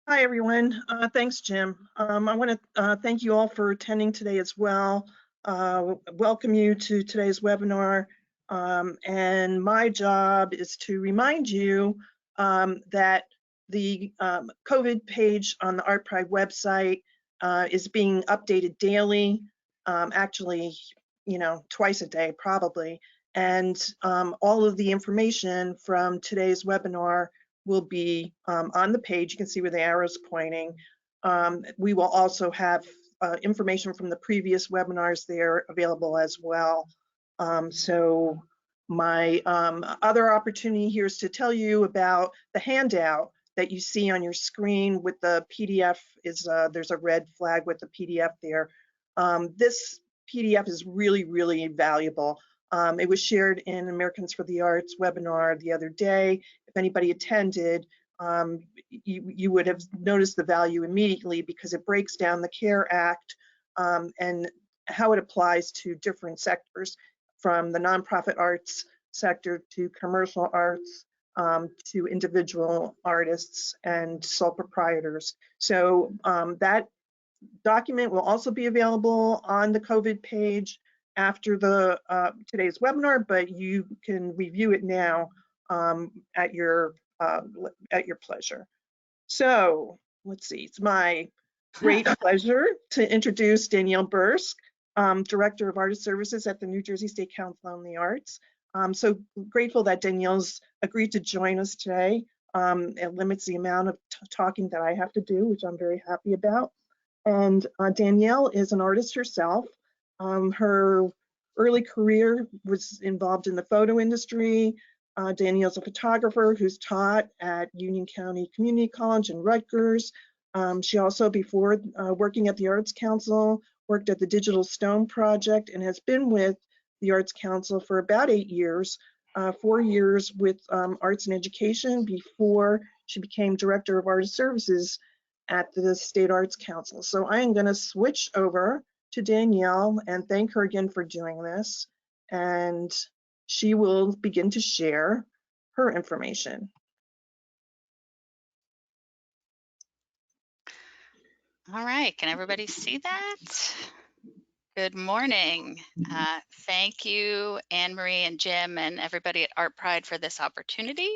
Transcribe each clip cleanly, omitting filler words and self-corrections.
Hi, everyone. Thanks, Jim. I want to thank you all for attending today as well. Welcome you to today's webinar. And my job is to remind you that the COVID page on the ArtPride website is being updated daily, actually, twice a day probably. And all of the information from today's webinar will be on the page. You can see where the arrow's pointing. We will also have information from the previous webinars there available as well. So my other opportunity here is to tell you about the handout that you see on your screen with the PDF. There's a red flag with the PDF there. This PDF is really, really valuable. It was shared in Americans for the Arts webinar the other day. If anybody attended, you would have noticed the value immediately because it breaks down the CARE Act and how it applies to different sectors, from the nonprofit arts sector to commercial arts to individual artists and sole proprietors. So that document will also be available on the COVID page after the today's webinar, but you can review it now at your pleasure. So let's see, it's my great pleasure to introduce Danielle Bursk, Director of Artist Services at the New Jersey State Council on the Arts. I'm so grateful that Danielle's agreed to join us today. It limits the amount of talking that I have to do, which I'm very happy about. And Danielle is an artist herself. Her early career was involved in the photo industry. Danielle's a photographer who's taught at Union County Community College and Rutgers. She also, before working at the Arts Council, worked at the Digital Stone Project and has been with the Arts Council for about 8 years, 4 years with Arts and Education before she became Director of Artist Services at the State Arts Council. So I am going to switch over to Danielle and thank her again for doing this. And she will begin to share her information. All right, can everybody see that? Good morning. Thank you, Anne-Marie and Jim and everybody at ArtPride for this opportunity.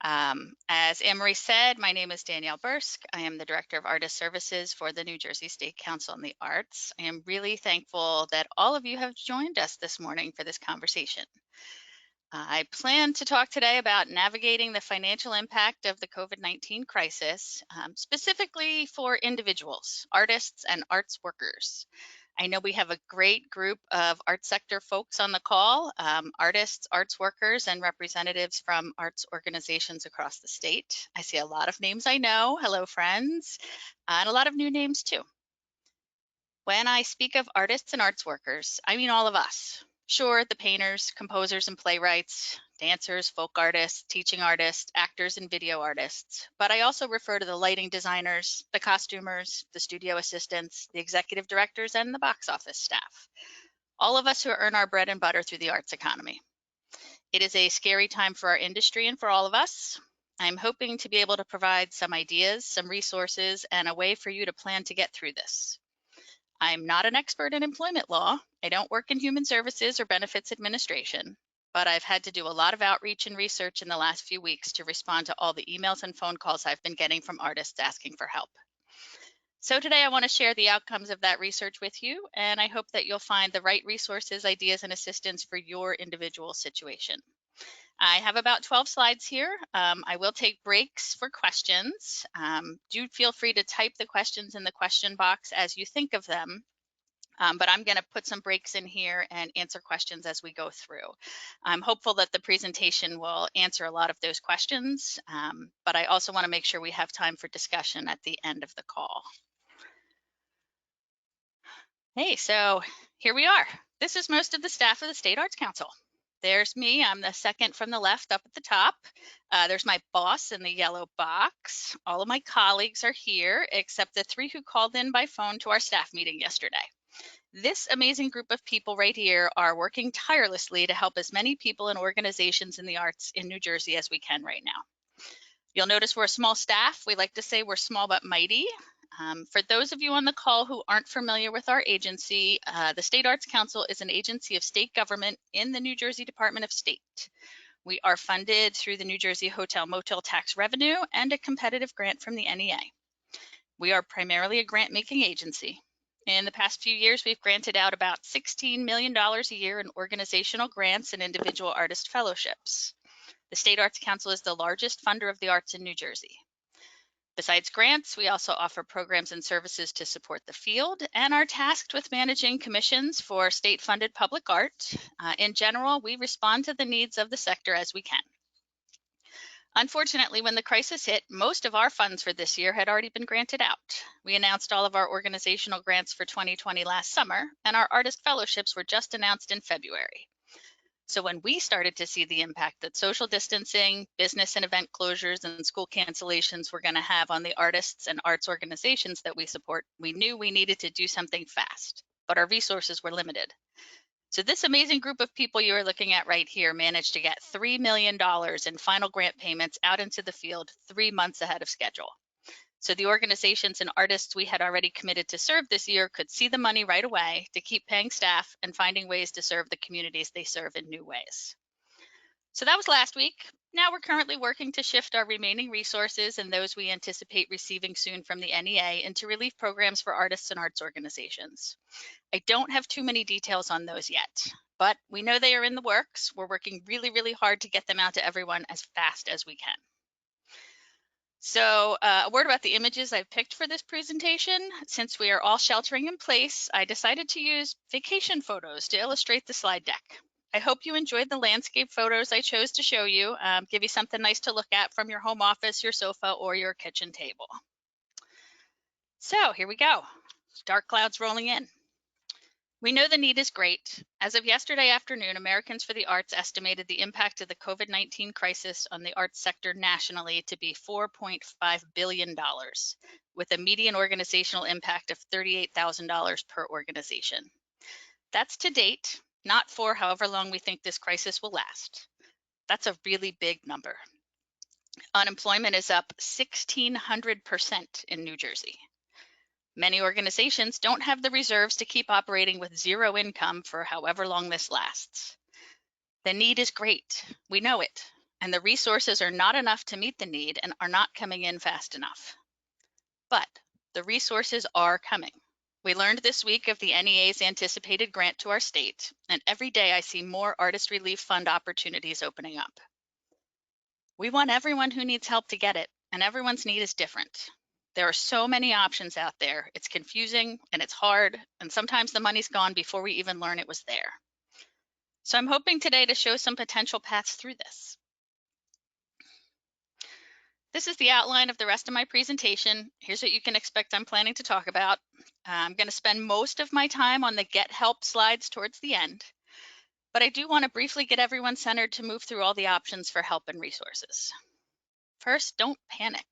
As Anne-Marie said, my name is Danielle Bursk. I am the Director of Artist Services for the New Jersey State Council on the Arts. I am really thankful that all of you have joined us this morning for this conversation. I plan to talk today about navigating the financial impact of the COVID-19 crisis, specifically for individuals, artists, and arts workers. I know we have a great group of arts sector folks on the call, artists, arts workers, and representatives from arts organizations across the state. I see a lot of names I know. Hello, friends, and a lot of new names too. When I speak of artists and arts workers, I mean all of us. Sure, the painters, composers, and playwrights, dancers, folk artists, teaching artists, actors, and video artists. But I also refer to the lighting designers, the costumers, the studio assistants, the executive directors, and the box office staff. All of us who earn our bread and butter through the arts economy. It is a scary time for our industry and for all of us. I'm hoping to be able to provide some ideas, some resources, and a way for you to plan to get through this. I'm not an expert in employment law. I don't work in human services or benefits administration, but I've had to do a lot of outreach and research in the last few weeks to respond to all the emails and phone calls I've been getting from artists asking for help. So today I want to share the outcomes of that research with you, and I hope that you'll find the right resources, ideas, and assistance for your individual situation. I have about 12 slides here. I will take breaks for questions. Do feel free to type the questions in the question box as you think of them. But I'm going to put some breaks in here and answer questions as we go through. I'm hopeful that the presentation will answer a lot of those questions, but I also want to make sure we have time for discussion at the end of the call. Hey, so here we are. This is most of the staff of the State Arts Council. There's me, I'm the second from the left up at the top. There's my boss in the yellow box. All of my colleagues are here, except the 3 who called in by phone to our staff meeting yesterday. This amazing group of people right here are working tirelessly to help as many people and organizations in the arts in New Jersey as we can right now. You'll notice we're a small staff. We like to say we're small but mighty. For those of you on the call who aren't familiar with our agency, the State Arts Council is an agency of state government in the New Jersey Department of State. We are funded through the New Jersey Hotel Motel tax revenue and a competitive grant from the NEA. We are primarily a grant-making agency. In the past few years, we've granted out about $16 million a year in organizational grants and individual artist fellowships. The State Arts Council is the largest funder of the arts in New Jersey. Besides grants, we also offer programs and services to support the field and are tasked with managing commissions for state-funded public art. In general, we respond to the needs of the sector as we can. Unfortunately, when the crisis hit, most of our funds for this year had already been granted out. We announced all of our organizational grants for 2020 last summer, and our artist fellowships were just announced in February. So when we started to see the impact that social distancing, business and event closures, and school cancellations were going to have on the artists and arts organizations that we support, we knew we needed to do something fast, but our resources were limited. So this amazing group of people you are looking at right here managed to get $3 million in final grant payments out into the field 3 months ahead of schedule. So the organizations and artists we had already committed to serve this year could see the money right away to keep paying staff and finding ways to serve the communities they serve in new ways. So that was last week. Now we're currently working to shift our remaining resources and those we anticipate receiving soon from the NEA into relief programs for artists and arts organizations. I don't have too many details on those yet, but we know they are in the works. We're working really, really hard to get them out to everyone as fast as we can. So a word about the images I've picked for this presentation. Since we are all sheltering in place, I decided to use vacation photos to illustrate the slide deck. I hope you enjoyed the landscape photos I chose to show you, give you something nice to look at from your home office, your sofa, or your kitchen table. So here we go. Dark clouds rolling in. We know the need is great. As of yesterday afternoon, Americans for the Arts estimated the impact of the COVID-19 crisis on the arts sector nationally to be $4.5 billion, with a median organizational impact of $38,000 per organization. That's to date, not for however long we think this crisis will last. That's a really big number. Unemployment is up 1,600% in New Jersey. Many organizations don't have the reserves to keep operating with zero income for however long this lasts. The need is great, we know it, and the resources are not enough to meet the need and are not coming in fast enough. But the resources are coming. We learned this week of the NEA's anticipated grant to our state, and every day I see more Artist Relief Fund opportunities opening up. We want everyone who needs help to get it, and everyone's need is different. There are so many options out there. It's confusing and it's hard, and sometimes the money's gone before we even learn it was there. So I'm hoping today to show some potential paths through this. This is the outline of the rest of my presentation. Here's what you can expect I'm planning to talk about. I'm going to spend most of my time on the Get Help slides towards the end, but I do want to briefly get everyone centered to move through all the options for help and resources. First, don't panic.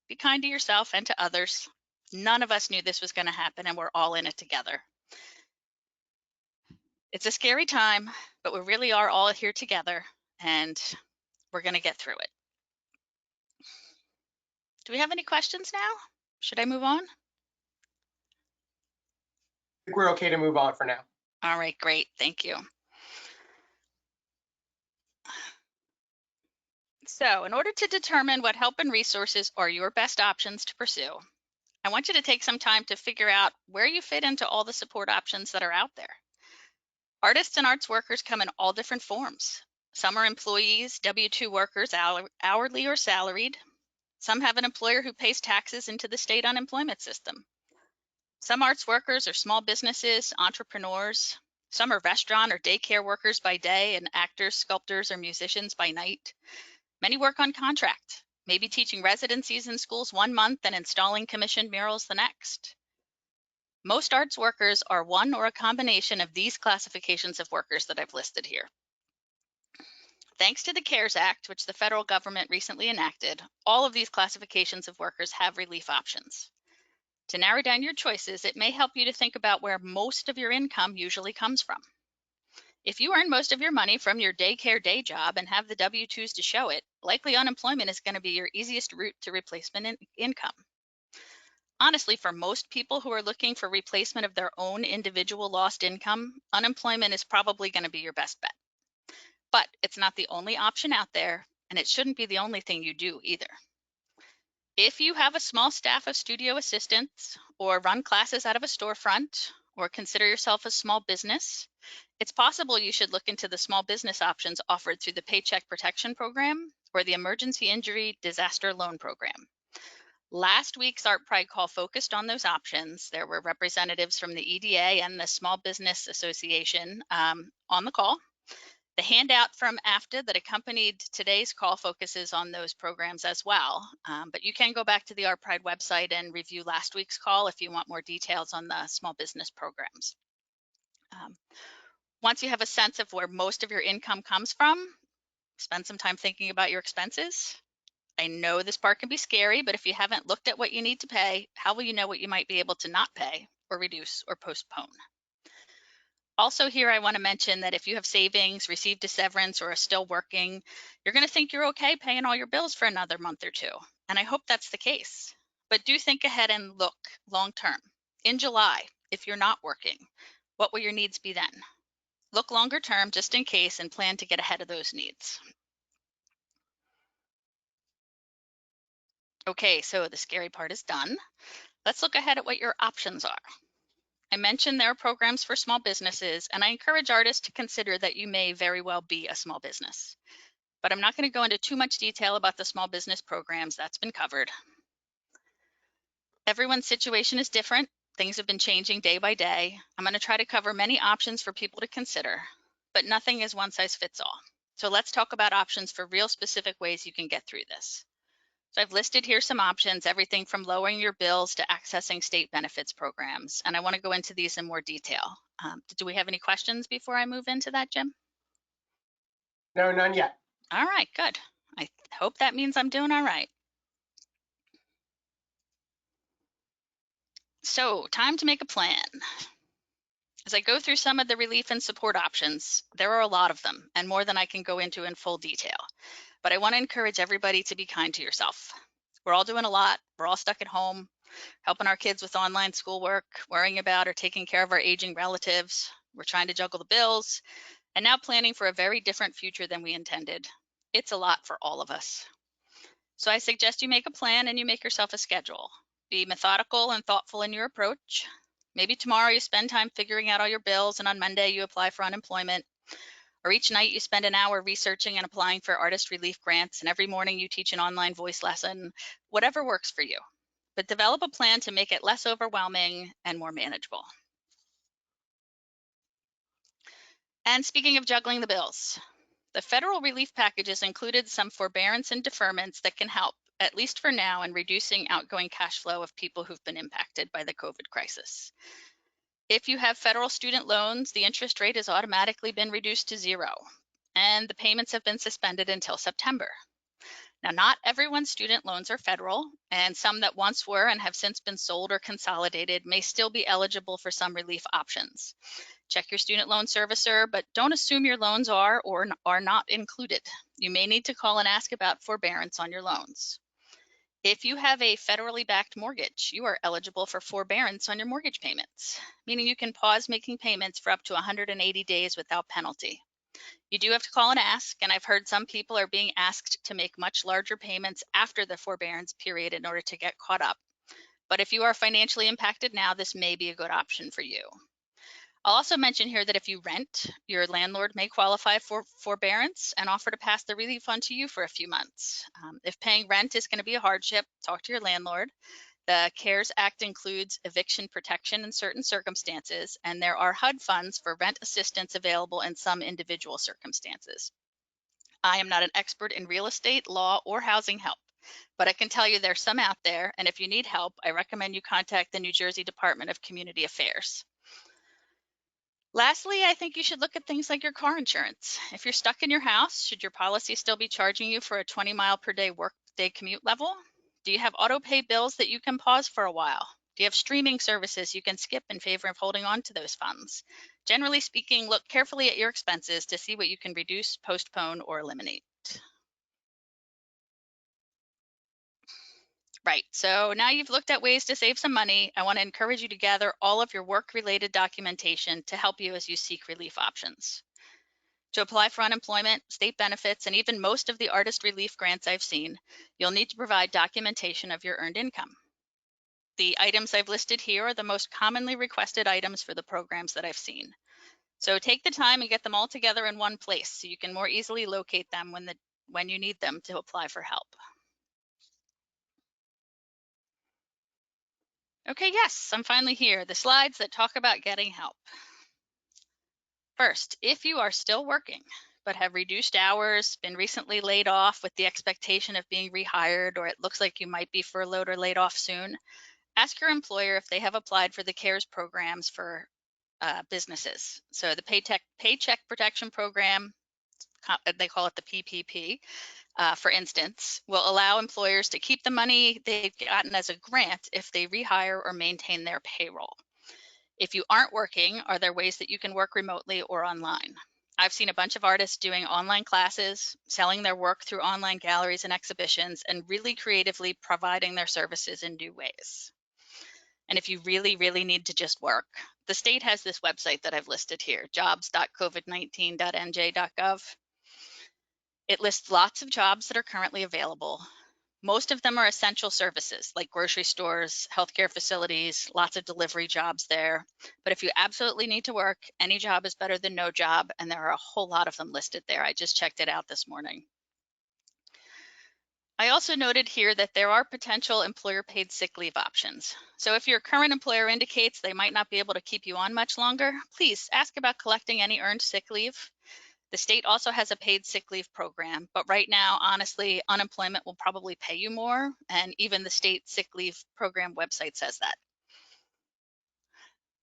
Be kind to yourself and to others. None of us knew this was going to happen, and we're all in it together. It's a scary time, but we really are all here together, and we're going to get through it. Do we have any questions now? Should I move on? I think we're okay to move on for now. All right, great. Thank you. So in order to determine what help and resources are your best options to pursue, I want you to take some time to figure out where you fit into all the support options that are out there. Artists and arts workers come in all different forms. Some are employees, W-2 workers, hourly or salaried. Some have an employer who pays taxes into the state unemployment system. Some arts workers are small businesses, entrepreneurs. Some are restaurant or daycare workers by day and actors, sculptors, or musicians by night. Many work on contract, maybe teaching residencies in schools 1 month and installing commissioned murals the next. Most arts workers are one or a combination of these classifications of workers that I've listed here. Thanks to the CARES Act, which the federal government recently enacted, all of these classifications of workers have relief options. To narrow down your choices, it may help you to think about where most of your income usually comes from. If you earn most of your money from your daycare day job and have the W-2s to show it, likely unemployment is going to be your easiest route to replacement income. Honestly, for most people who are looking for replacement of their own individual lost income, unemployment is probably going to be your best bet. But it's not the only option out there, and it shouldn't be the only thing you do either. If you have a small staff of studio assistants, or run classes out of a storefront, or consider yourself a small business, it's possible you should look into the small business options offered through the Paycheck Protection Program or the Emergency Injury Disaster Loan Program. Last week's ArtPride call focused on those options. There were representatives from the EDA and the Small Business Association on the call. The handout from AFTA that accompanied today's call focuses on those programs as well, but you can go back to the ArtPride website and review last week's call if you want more details on the small business programs. Once you have a sense of where most of your income comes from, spend some time thinking about your expenses. I know this part can be scary, but if you haven't looked at what you need to pay, how will you know what you might be able to not pay or reduce or postpone? Also here, I want to mention that if you have savings, received a severance, or are still working, you're going to think you're okay paying all your bills for another month or two. And I hope that's the case. But do think ahead and look long term. In July, if you're not working, what will your needs be then? Look longer term just in case and plan to get ahead of those needs. Okay, so the scary part is done. Let's look ahead at what your options are. I mentioned there are programs for small businesses, and I encourage artists to consider that you may very well be a small business. But I'm not going to go into too much detail about the small business programs. That's been covered. Everyone's situation is different. Things have been changing day by day. I'm going to try to cover many options for people to consider, but nothing is one size fits all. So let's talk about options for real specific ways you can get through this. So I've listed here some options, everything from lowering your bills to accessing state benefits programs. And I want to go into these in more detail. Do we have any questions before I move into that, Jim? No, none yet. All right, good. I hope that means I'm doing all right. So time to make a plan. As I go through some of the relief and support options, there are a lot of them and more than I can go into in full detail. But I want to encourage everybody to be kind to yourself. We're all doing a lot. We're all stuck at home, helping our kids with online schoolwork, worrying about or taking care of our aging relatives. We're trying to juggle the bills, and now planning for a very different future than we intended. It's a lot for all of us. So I suggest you make a plan and you make yourself a schedule. Be methodical and thoughtful in your approach. Maybe tomorrow you spend time figuring out all your bills, and on Monday you apply for unemployment. Or each night you spend an hour researching and applying for artist relief grants, and every morning you teach an online voice lesson, whatever works for you. But develop a plan to make it less overwhelming and more manageable. And speaking of juggling the bills, the federal relief packages included some forbearance and deferments that can help, at least for now, in reducing outgoing cash flow of people who've been impacted by the COVID crisis. If you have federal student loans, the interest rate has automatically been reduced to 0, and the payments have been suspended until September. Now, not everyone's student loans are federal, and some that once were and have since been sold or consolidated may still be eligible for some relief options. Check your student loan servicer, but don't assume your loans are or are not included. You may need to call and ask about forbearance on your loans. If you have a federally backed mortgage, you are eligible for forbearance on your mortgage payments, meaning you can pause making payments for up to 180 days without penalty. You do have to call and ask, and I've heard some people are being asked to make much larger payments after the forbearance period in order to get caught up. But if you are financially impacted now, this may be a good option for you. I'll also mention here that if you rent, your landlord may qualify for forbearance and offer to pass the relief on to you for a few months. If paying rent is going to be a hardship, talk to your landlord. The CARES Act includes eviction protection in certain circumstances, and there are HUD funds for rent assistance available in some individual circumstances. I am not an expert in real estate, law, or housing help, but I can tell you there's some out there, and if you need help, I recommend you contact the New Jersey Department of Community Affairs. Lastly, I think you should look at things like your car insurance. If you're stuck in your house, should your policy still be charging you for a 20-mile-per-day workday commute level? Do you have auto pay bills that you can pause for a while? Do you have streaming services you can skip in favor of holding on to those funds? Generally speaking, look carefully at your expenses to see what you can reduce, postpone, or eliminate. Right, so now you've looked at ways to save some money. I want to encourage you to gather all of your work-related documentation to help you as you seek relief options. To apply for unemployment, state benefits, and even most of the artist relief grants I've seen, you'll need to provide documentation of your earned income. The items I've listed here are the most commonly requested items for the programs that I've seen. So take the time and get them all together in one place so you can more easily locate them when you need them to apply for help. Okay, yes, I'm finally here. The slides that talk about getting help. First, if you are still working, but have reduced hours, been recently laid off with the expectation of being rehired, or it looks like you might be furloughed or laid off soon, ask your employer if they have applied for the CARES programs for businesses. So the Paycheck Protection Program, they call it the PPP, for instance, will allow employers to keep the money they've gotten as a grant if they rehire or maintain their payroll. If you aren't working, are there ways that you can work remotely or online? I've seen a bunch of artists doing online classes, selling their work through online galleries and exhibitions, and really creatively providing their services in new ways. And if you really, really need to just work, the state has this website that I've listed here, jobs.covid19.nj.gov. It lists lots of jobs that are currently available. Most of them are essential services like grocery stores, healthcare facilities, lots of delivery jobs there. But if you absolutely need to work, any job is better than no job, and there are a whole lot of them listed there. I just checked it out this morning. I also noted here that there are potential employer-paid sick leave options. So if your current employer indicates they might not be able to keep you on much longer, please ask about collecting any earned sick leave. The state also has a paid sick leave program, but right now, honestly, unemployment will probably pay you more, and even the state sick leave program website says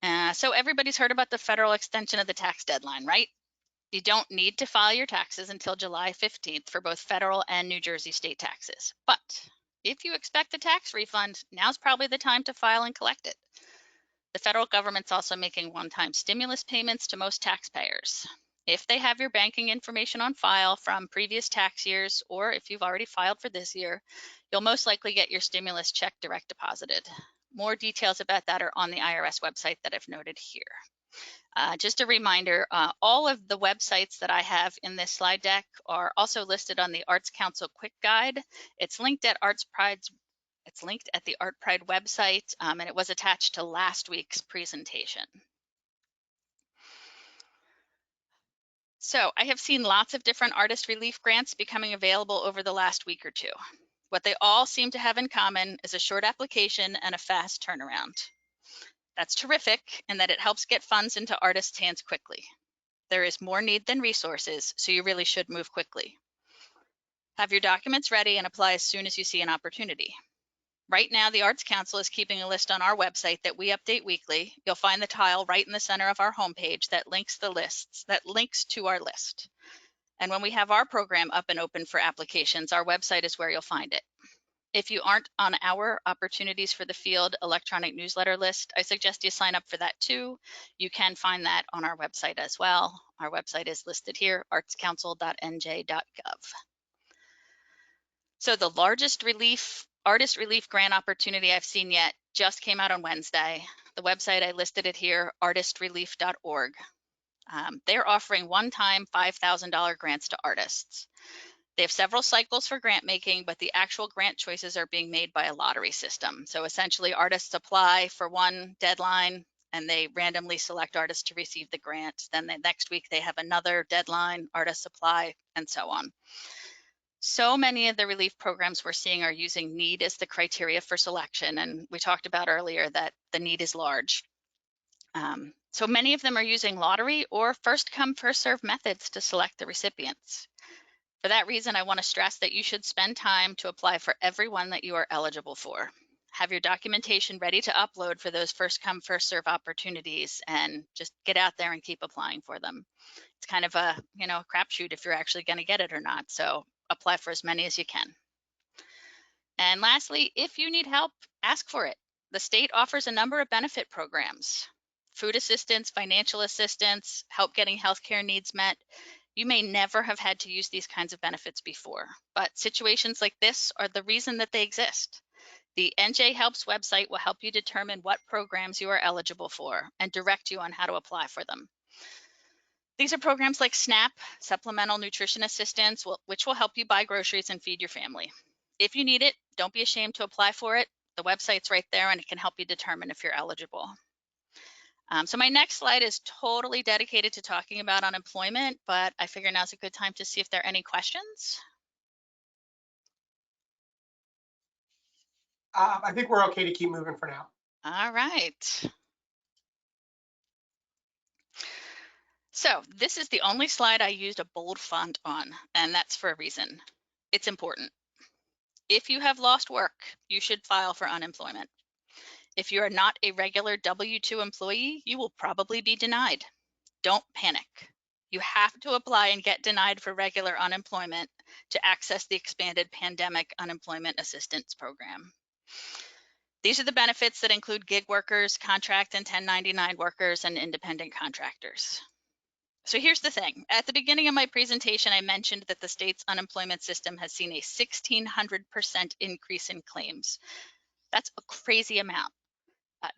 that. So everybody's heard about the federal extension of the tax deadline, right? You don't need to file your taxes until July 15th for both federal and New Jersey state taxes. But if you expect a tax refund, now's probably the time to file and collect it. The federal government's also making one-time stimulus payments to most taxpayers. If they have your banking information on file from previous tax years, or if you've already filed for this year, you'll most likely get your stimulus check direct deposited. More details about that are on the IRS website that I've noted here. Just a reminder, all of the websites that I have in this slide deck are also listed on the Arts Council Quick Guide. It's linked at the ArtPride website, and it was attached to last week's presentation. So I have seen lots of different artist relief grants becoming available over the last week or two. What they all seem to have in common is a short application and a fast turnaround. That's terrific in that it helps get funds into artists' hands quickly. There is more need than resources, so you really should move quickly. Have your documents ready and apply as soon as you see an opportunity. Right now, the Arts Council is keeping a list on our website that we update weekly. You'll find the tile right in the center of our homepage that links to our list. And when we have our program up and open for applications, our website is where you'll find it. If you aren't on our Opportunities for the Field electronic newsletter list, I suggest you sign up for that too. You can find that on our website as well. Our website is listed here, artscouncil.nj.gov. So the largest artist relief grant opportunity I've seen yet just came out on Wednesday. The website, I listed it here, artistrelief.org. They're offering one-time $5,000 grants to artists. They have several cycles for grant making, but the actual grant choices are being made by a lottery system. So essentially, artists apply for one deadline and they randomly select artists to receive the grant. Then the next week they have another deadline, artists apply, and so on. So many of the relief programs we're seeing are using need as the criteria for selection. And we talked about earlier that the need is large. So many of them are using lottery or first come, first serve methods to select the recipients. For that reason, I want to stress that you should spend time to apply for every one that you are eligible for. Have your documentation ready to upload for those first come, first serve opportunities, and just get out there and keep applying for them. It's kind of a crapshoot if you're actually going to get it or not. So apply for as many as you can. And lastly, if you need help, ask for it. The state offers a number of benefit programs: food assistance, financial assistance, help getting healthcare needs met. You may never have had to use these kinds of benefits before, but situations like this are the reason that they exist. The NJ Helps website will help you determine what programs you are eligible for and direct you on how to apply for them. These are programs like SNAP, Supplemental Nutrition Assistance, which will help you buy groceries and feed your family. If you need it, don't be ashamed to apply for it. The website's right there and it can help you determine if you're eligible. So my next slide is totally dedicated to talking about unemployment, but I figure now's a good time to see if there are any questions. I think we're okay to keep moving for now. All right. So this is the only slide I used a bold font on, and that's for a reason. It's important. If you have lost work, you should file for unemployment. If you are not a regular W-2 employee, you will probably be denied. Don't panic. You have to apply and get denied for regular unemployment to access the expanded Pandemic Unemployment Assistance Program. These are the benefits that include gig workers, contract and 1099 workers, and independent contractors. So here's the thing. At the beginning of my presentation, I mentioned that the state's unemployment system has seen a 1,600% increase in claims. That's a crazy amount.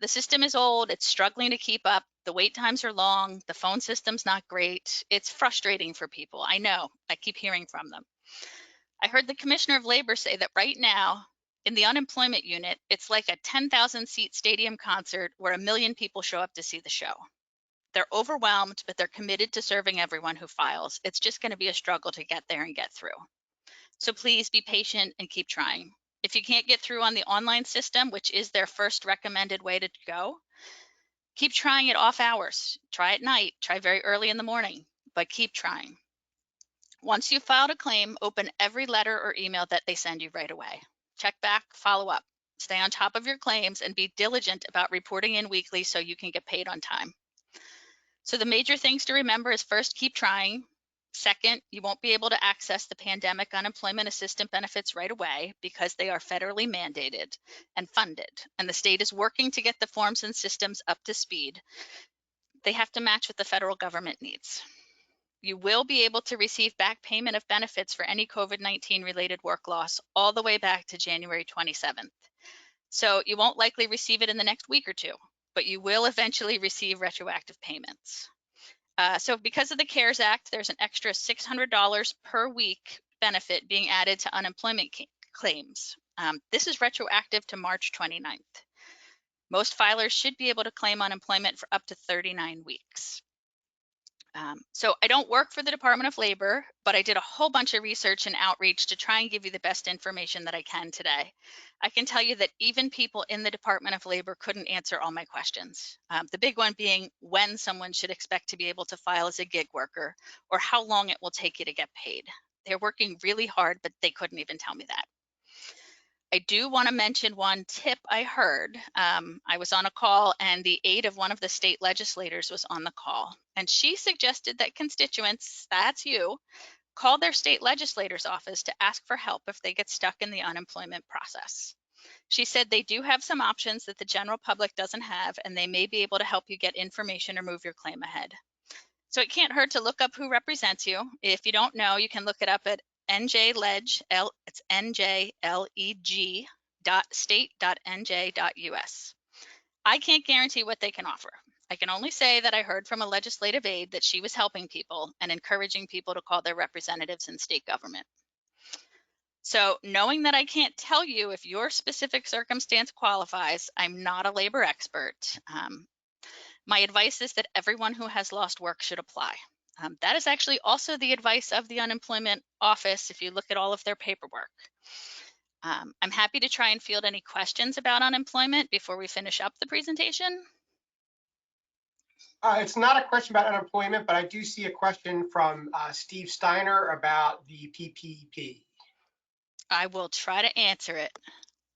The system is old, it's struggling to keep up, the wait times are long, the phone system's not great. It's frustrating for people, I know, I keep hearing from them. I heard the Commissioner of Labor say that right now, in the unemployment unit, it's like a 10,000 seat stadium concert where 1 million people show up to see the show. They're overwhelmed, but they're committed to serving everyone who files. It's just going to be a struggle to get there and get through. So please be patient and keep trying. If you can't get through on the online system, which is their first recommended way to go, keep trying it off hours. Try at night, try very early in the morning, but keep trying. Once you've filed a claim, open every letter or email that they send you right away. Check back, follow up. Stay on top of your claims and be diligent about reporting in weekly so you can get paid on time. So the major things to remember is first, keep trying. Second, you won't be able to access the Pandemic Unemployment Assistance benefits right away because they are federally mandated and funded, and the state is working to get the forms and systems up to speed. They have to match what the federal government needs. You will be able to receive back payment of benefits for any COVID-19 related work loss all the way back to January 27th. So you won't likely receive it in the next week or two, but you will eventually receive retroactive payments. So because of the CARES Act, there's an extra $600 per week benefit being added to unemployment claims. This is retroactive to March 29th. Most filers should be able to claim unemployment for up to 39 weeks. So I don't work for the Department of Labor, but I did a whole bunch of research and outreach to try and give you the best information that I can today. I can tell you that even people in the Department of Labor couldn't answer all my questions. The big one being when someone should expect to be able to file as a gig worker or how long it will take you to get paid. They're working really hard, but they couldn't even tell me that. I do want to mention one tip I heard. I was on a call and the aide of one of the state legislators was on the call. And she suggested that constituents, that's you, call their state legislator's office to ask for help if they get stuck in the unemployment process. She said they do have some options that the general public doesn't have, and they may be able to help you get information or move your claim ahead. So it can't hurt to look up who represents you. If you don't know, you can look it up at NJLeg, it's njleg.state.nj.us. I can't guarantee what they can offer. I can only say that I heard from a legislative aide that she was helping people and encouraging people to call their representatives in state government. So knowing that I can't tell you if your specific circumstance qualifies, I'm not a labor expert. My advice is that everyone who has lost work should apply. That is actually also the advice of the unemployment office if you look at all of their paperwork. I'm happy to try and field any questions about unemployment before we finish up the presentation. It's not a question about unemployment, but I do see a question from Steve Steiner about the PPP. I will try to answer it.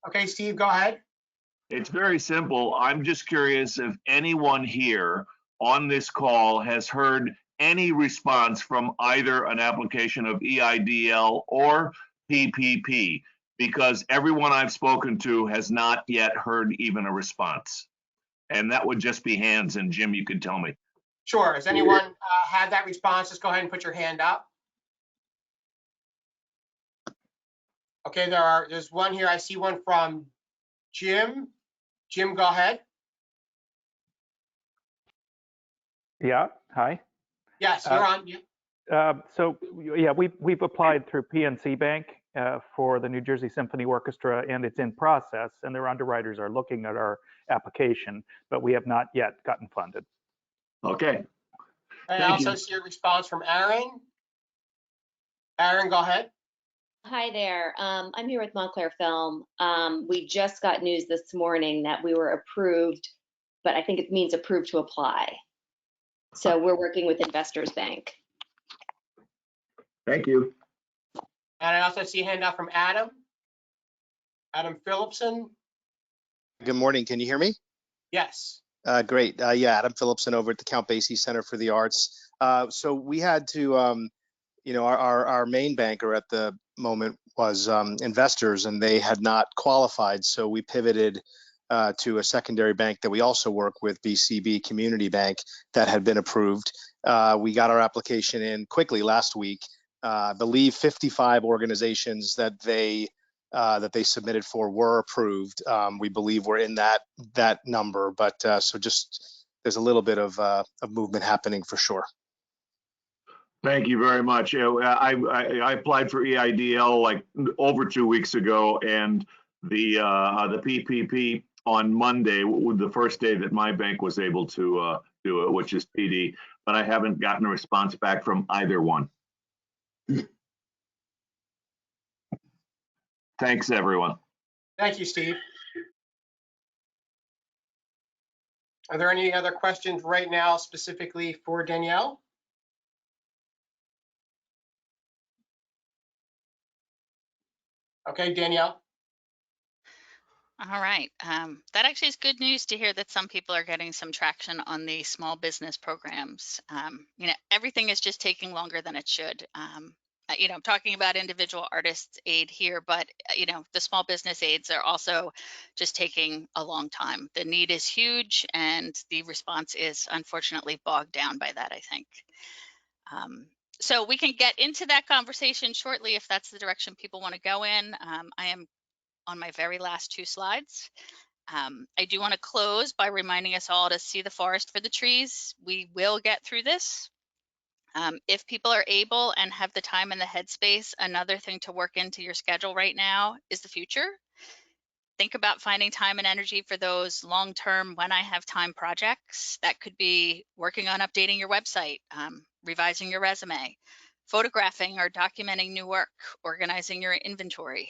Okay, Steve, go ahead. It's very simple. I'm just curious if anyone here on this call has heard any response from either an application of EIDL or PPP, because everyone I've spoken to has not yet heard even a response. And that would just be hands, and Jim, you could tell me. Sure. Has anyone had that response? Just go ahead and put your hand up. Okay, there's one here. I see one from Jim, go ahead. Yeah, hi. Yes, you're on. So yeah, we've applied through PNC Bank for the New Jersey Symphony Orchestra, and it's in process, and their underwriters are looking at our application, but we have not yet gotten funded. Okay. I Thank also you. see a response from Aaron. Aaron, go ahead. Hi there. I'm here with Montclair Film. We just got news this morning that we were approved, but I think it means approved to apply. So we're working with Investors Bank. Thank you. And I also see a handout from Adam. Adam Phillipson. Good morning. Can you hear me? Yes. Great. Yeah, Adam Phillipson over at the Count Basie Center for the Arts. So we had to, our main banker at the moment was Investors, and they had not qualified. So we pivoted to a secondary bank that we also work with, BCB Community Bank, that had been approved. We got our application in quickly last week. I believe 55 organizations that they submitted for were approved. We believe we're in that number, but so just there's a little bit of movement happening for sure. Thank you very much. I applied for EIDL like over 2 weeks ago, and the PPP on Monday was the first day that my bank was able to do it, which is PD, but I haven't gotten a response back from either one. Thanks, everyone. Thank you, Steve. Are there any other questions right now specifically for Danielle? Okay, Danielle. All right. That actually is good news to hear that some people are getting some traction on the small business programs. Everything is just taking longer than it should. I'm talking about individual artists aid here, but the small business aids are also just taking a long time. The need is huge, and the response is unfortunately bogged down by that, I think. So we can get into that conversation shortly if that's the direction people want to go in. I am on my very last 2 slides. I do want to close by reminding us all to see the forest for the trees. We will get through this. If people are able and have the time and the headspace, another thing to work into your schedule right now is the future. Think about finding time and energy for those long-term when I have time projects. That could be working on updating your website, revising your resume, photographing or documenting new work, organizing your inventory,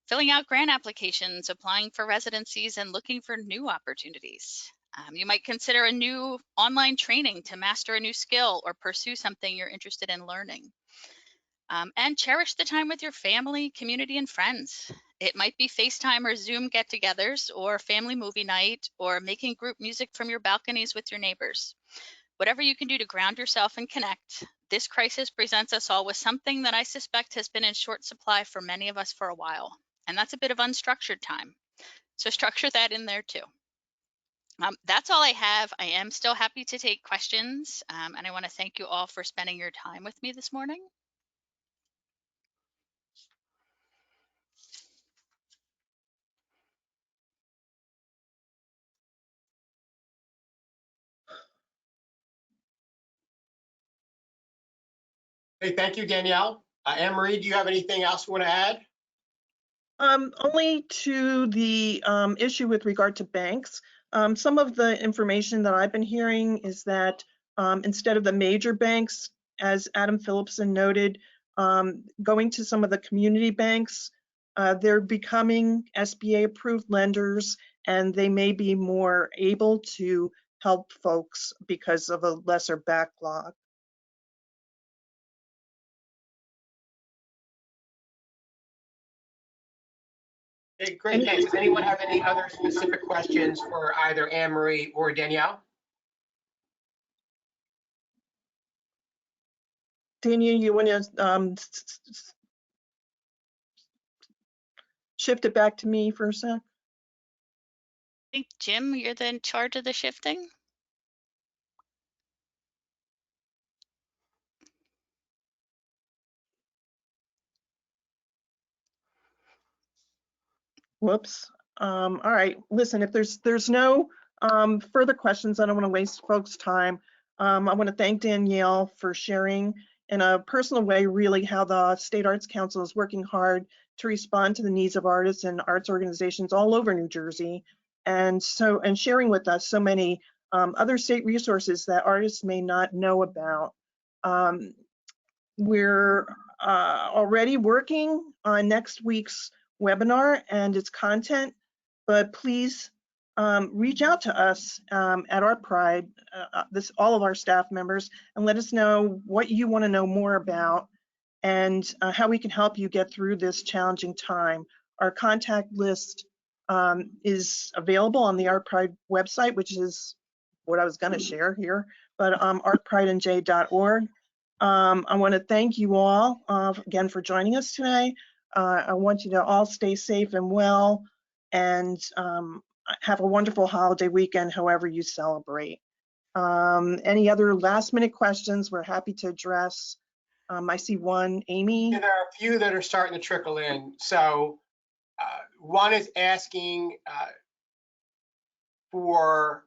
filling out grant applications, applying for residencies, and looking for new opportunities. You might consider a new online training to master a new skill or pursue something you're interested in learning. And cherish the time with your family, community, and friends. It might be FaceTime or Zoom get-togethers, or family movie night, or making group music from your balconies with your neighbors. Whatever you can do to ground yourself and connect, this crisis presents us all with something that I suspect has been in short supply for many of us for a while. And that's a bit of unstructured time. So structure that in there too. That's all I have. I am still happy to take questions. And I want to thank you all for spending your time with me this morning. Hey, thank you, Danielle. Anne-Marie, do you have anything else you want to add? Only to the issue with regard to banks. Some of the information that I've been hearing is that instead of the major banks, as Adam Phillipson noted, going to some of the community banks, they're becoming SBA approved lenders, and they may be more able to help folks because of a lesser backlog. Hey, great, thanks. Does anyone have any other specific questions for either Anne-Marie or Danielle? Daniel, you want to shift it back to me for a sec? I think, Jim, you're in charge of the shifting. Whoops. All right, listen, if there's no further questions, I don't want to waste folks' time. I want to thank Danielle for sharing in a personal way really how the State Arts Council is working hard to respond to the needs of artists and arts organizations all over New Jersey, and sharing with us so many other state resources that artists may not know about. We're already working on next week's webinar and its content, but please reach out to us at ArtPride, all of our staff members, and let us know what you want to know more about and how we can help you get through this challenging time. Our contact list is available on the ArtPride website, which is what I was going to share here, but artprideandj.org. I want to thank you all again for joining us today. I want you to all stay safe and well, and have a wonderful holiday weekend, however you celebrate. Any other last minute questions we're happy to address? I see one, Amy. Yeah, there are a few that are starting to trickle in. So one is asking for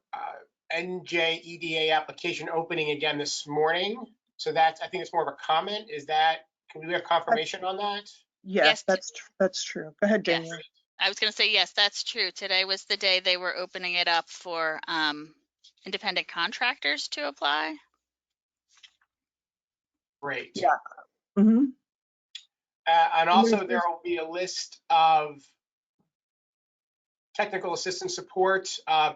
NJEDA application opening again this morning. So that's, I think it's more of a comment. Is that, can we have confirmation on that? Yes, that's true. Go ahead, Danielle. Yes. I was going to say, yes, that's true. Today was the day they were opening it up for independent contractors to apply. Great. Yeah. Mm-hmm. And also there will be a list of technical assistance support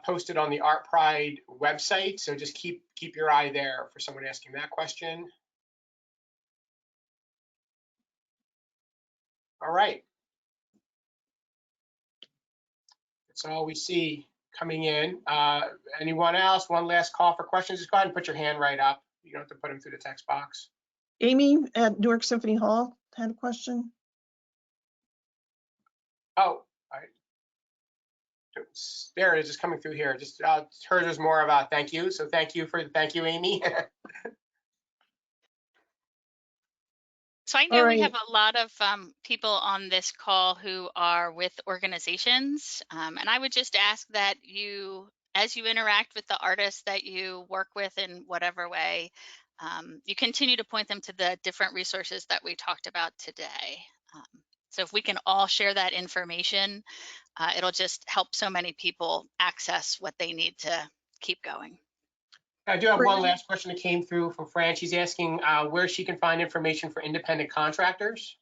posted on the ArtPride website. So just keep your eye there for someone asking that question. All right. That's all we see coming in. Anyone else? One last call for questions. Just go ahead and put your hand right up. You don't have to put them through the text box. Amy at Newark Symphony Hall had a question. Oh, all right. There it is, just coming through here. Just hers was more about thank you. So thank you, Amy. So I know All we have right. a lot of people on this call who are with organizations, and I would just ask that you, as you interact with the artists that you work with in whatever way, you continue to point them to the different resources that we talked about today. So if we can all share that information, it'll just help so many people access what they need to keep going. I do have one last question that came through from Fran. She's asking where she can find information for independent contractors.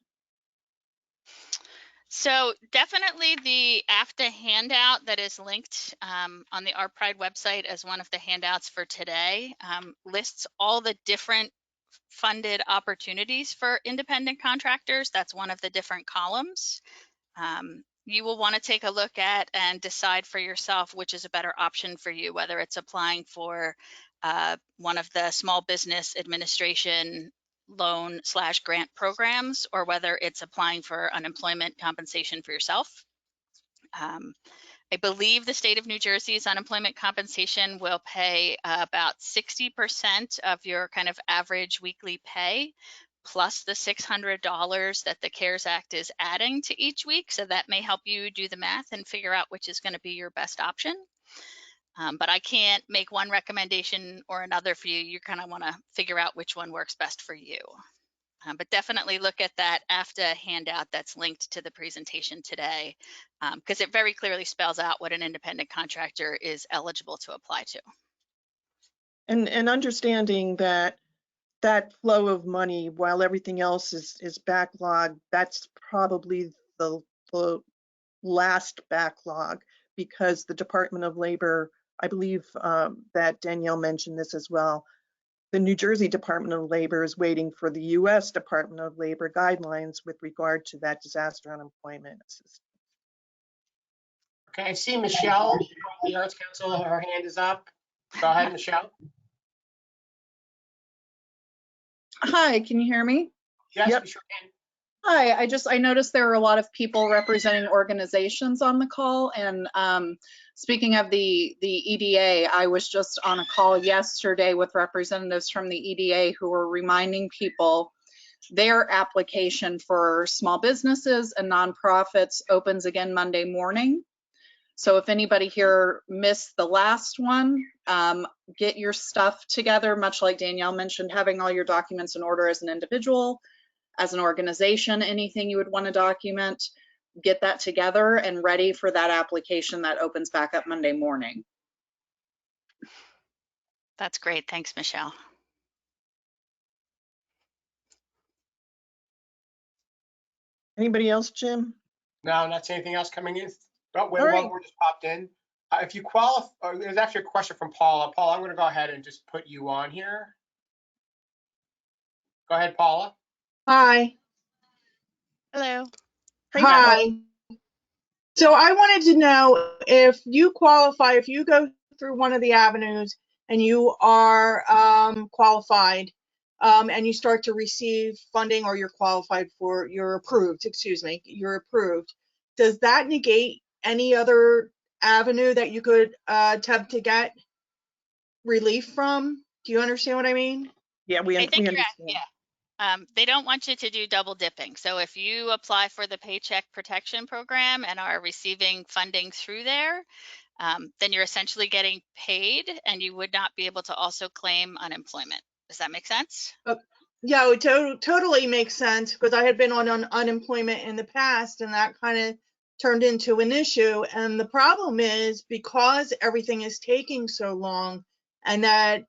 So definitely the AFTA handout that is linked on the ArtPride website as one of the handouts for today lists all the different funded opportunities for independent contractors. That's one of the different columns. You will want to take a look at and decide for yourself which is a better option for you, whether it's applying for one of the Small Business Administration loan/grant programs, or whether it's applying for unemployment compensation for yourself. I believe the state of New Jersey's unemployment compensation will pay about 60% of your kind of average weekly pay, plus the $600 that the CARES Act is adding to each week. So that may help you do the math and figure out which is going to be your best option. But I can't make one recommendation or another for you. You kind of want to figure out which one works best for you. But definitely look at that AFTA handout that's linked to the presentation today, because it very clearly spells out what an independent contractor is eligible to apply to. And understanding that flow of money, while everything else is backlogged, that's probably the last backlog, because the Department of Labor, I believe that Danielle mentioned this as well, the New Jersey Department of Labor is waiting for the U.S. Department of Labor guidelines with regard to that disaster unemployment assistance. Okay, I see Michelle, the Arts Council, her hand is up. Go ahead, Michelle. Hi, can you hear me? Yes, Yep. we sure can. Hi, I noticed there were a lot of people representing organizations on the call, and speaking of the EDA, I was just on a call yesterday with representatives from the EDA who were reminding people their application for small businesses and nonprofits opens again Monday morning. So if anybody here missed the last one, get your stuff together, much like Danielle mentioned, having all your documents in order as an individual, as an organization, anything you would want to document, get that together and ready for that application that opens back up Monday morning. That's great. Thanks, Michelle. Anybody else, Jim? No, not seeing anything else coming in. Oh, wait, All right. one more just popped in. If you qualify, there's actually a question from Paula. Paula, I'm going to go ahead and just put you on here. Go ahead, Paula. Hi. Hello. Hey, Hi. So I wanted to know if you qualify, if you go through one of the avenues and you are qualified and you start to receive funding, or you're qualified for, you're approved, excuse me, you're approved, does that negate any other avenue that you could attempt to get relief from? Do you understand what I mean? Yeah, we I think you're at, understand. yeah. They don't want you to do double dipping. So if you apply for the Paycheck Protection Program and are receiving funding through there, then you're essentially getting paid and you would not be able to also claim unemployment. Does that make sense? Yeah, it totally makes sense, because I had been on unemployment in the past and that kind of turned into an issue. And the problem is, because everything is taking so long, and that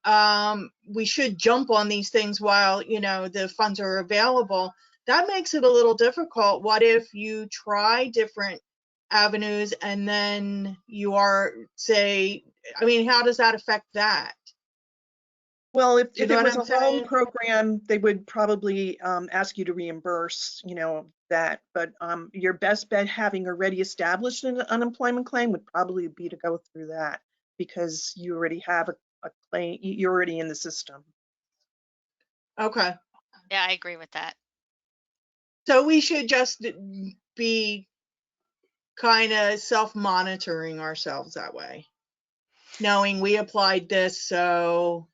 we should jump on these things while, you know, the funds are available, that makes it a little difficult. What if you try different avenues and then you are, say, I mean, how does that affect that? Well, if You it know what was I'm a loan saying? program, they would probably ask you to reimburse, you know, that. But your best bet, having already established an unemployment claim, would probably be to go through that, because you already have a claim, you're already in the system. Okay. Yeah, I agree with that. So we should just be kind of self-monitoring ourselves that way, knowing we applied this, so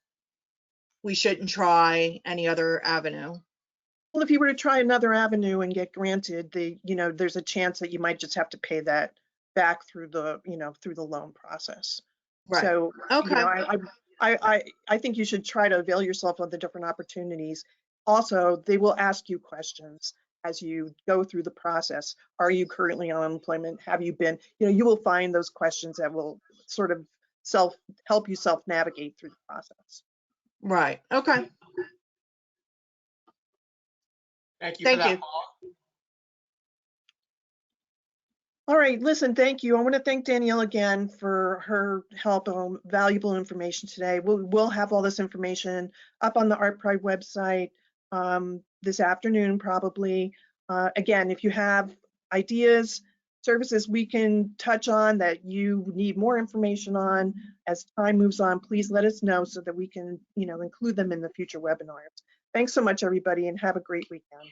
we shouldn't try any other avenue. Well, if you were to try another avenue and get granted, you know, there's a chance that you might just have to pay that back through the, you know, through the loan process. Right. So, Okay. you know, I think you should try to avail yourself of the different opportunities. Also, they will ask you questions as you go through the process. Are you currently on unemployment? Have you been? You know, you will find those questions that will sort of help you self-navigate through the process. Right. Okay. Thank you for Thank that, you. Paula. All right, listen, thank you. I want to thank Danielle again for her help on valuable information today. We'll have all this information up on the ArtPride website this afternoon, probably. Again, if you have ideas, services we can touch on that you need more information on as time moves on, please let us know so that we can, you know, include them in the future webinars. Thanks so much, everybody, and have a great weekend.